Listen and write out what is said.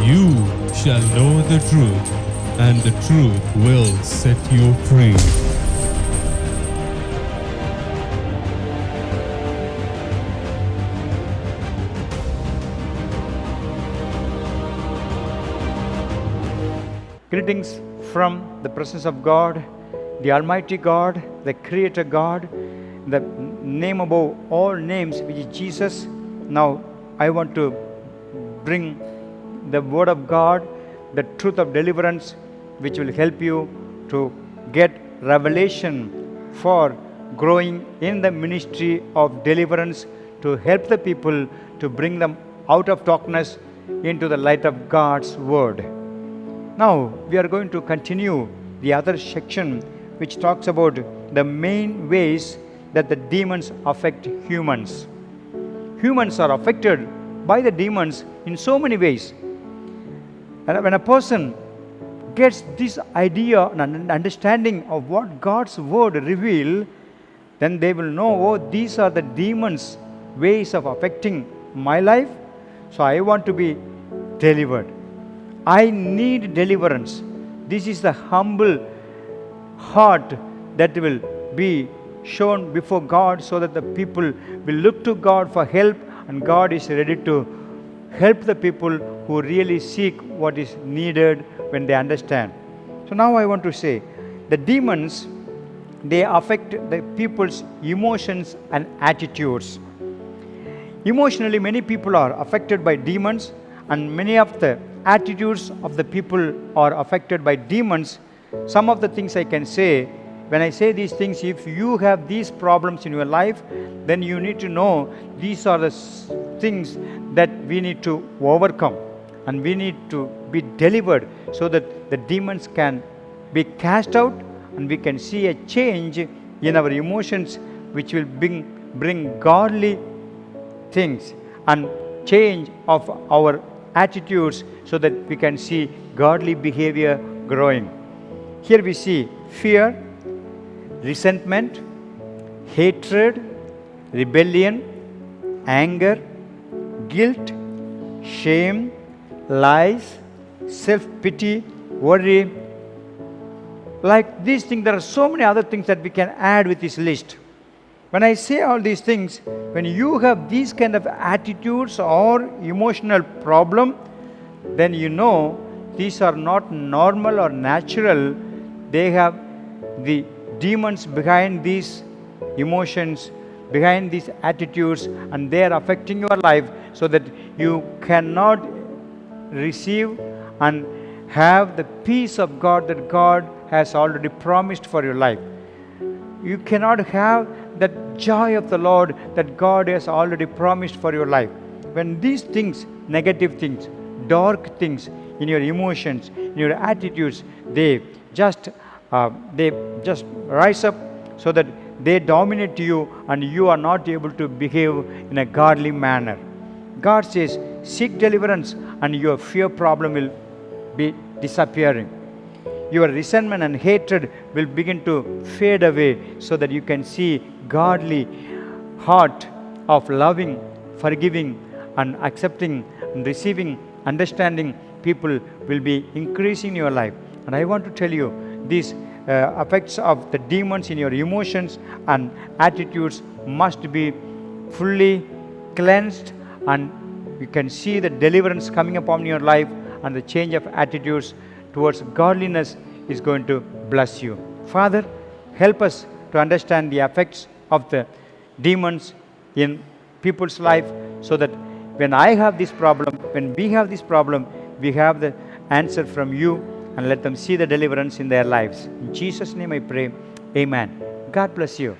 You shall know the truth, and the truth will set you free. Greetings from the presence of God, the Almighty God, the Creator God, the name above all names, which is Jesus. Now, I want to bring the Word of God, the truth of deliverance, which will help you to get revelation for growing in the ministry of deliverance, to help the people to bring them out of darkness into the light of God's Word. Now, we are going to continue the other section which talks about the main ways that the demons affect humans. Humans are affected by the demons in so many ways. And when a person gets this idea and understanding of what God's Word reveals, then they will know, oh, these are the demons' ways of affecting my life. So I want to be delivered. I need deliverance. This is the humble heart that will be shown before God, so that the people will look to God for help, and God is ready to help the people who really seek what is needed when they understand. So now I want to say, the demons, they affect the people's emotions and attitudes. Emotionally, many people are affected by demons, and many of the attitudes of the people are affected by demons. Some of the things I can say, when I say these things, if you have these problems in your life, then you need to know these are the things that we need to overcome, and we need to be delivered so that the demons can be cast out, and we can see a change in our emotions, which will bring godly things and change of our attitudes, so that we can see godly behavior growing. Here we see fear, resentment, hatred, rebellion, anger, guilt, shame, lies, self-pity, worry. Like these things, there are so many other things that we can add with this list. When I say all these things, when you have these kind of attitudes or emotional problem, then you know these are not normal or natural. They have the demons behind these emotions, behind these attitudes, and they are affecting your life, so that you cannot receive and have the peace of God that God has already promised for your life. You cannot have that joy of the Lord that God has already promised for your life. When these things, negative things, dark things in your emotions, in your attitudes, they just rise up, so that they dominate you, and you are not able to behave in a godly manner. God says, seek deliverance, and your fear problem will be disappearing. Your resentment and hatred will begin to fade away, so that you can see godly heart of loving, forgiving, and accepting and receiving, understanding people will be increasing in your life. And I want to tell you, these effects of the demons in your emotions and attitudes must be fully cleansed, and you can see the deliverance coming upon your life, and the change of attitudes towards godliness is going to bless you. Father, help us to understand the effects of the demons in people's life, so that when I have this problem, when we have this problem, we have the answer from you, and let them see the deliverance in their lives. In Jesus' name I pray. Amen. God bless you.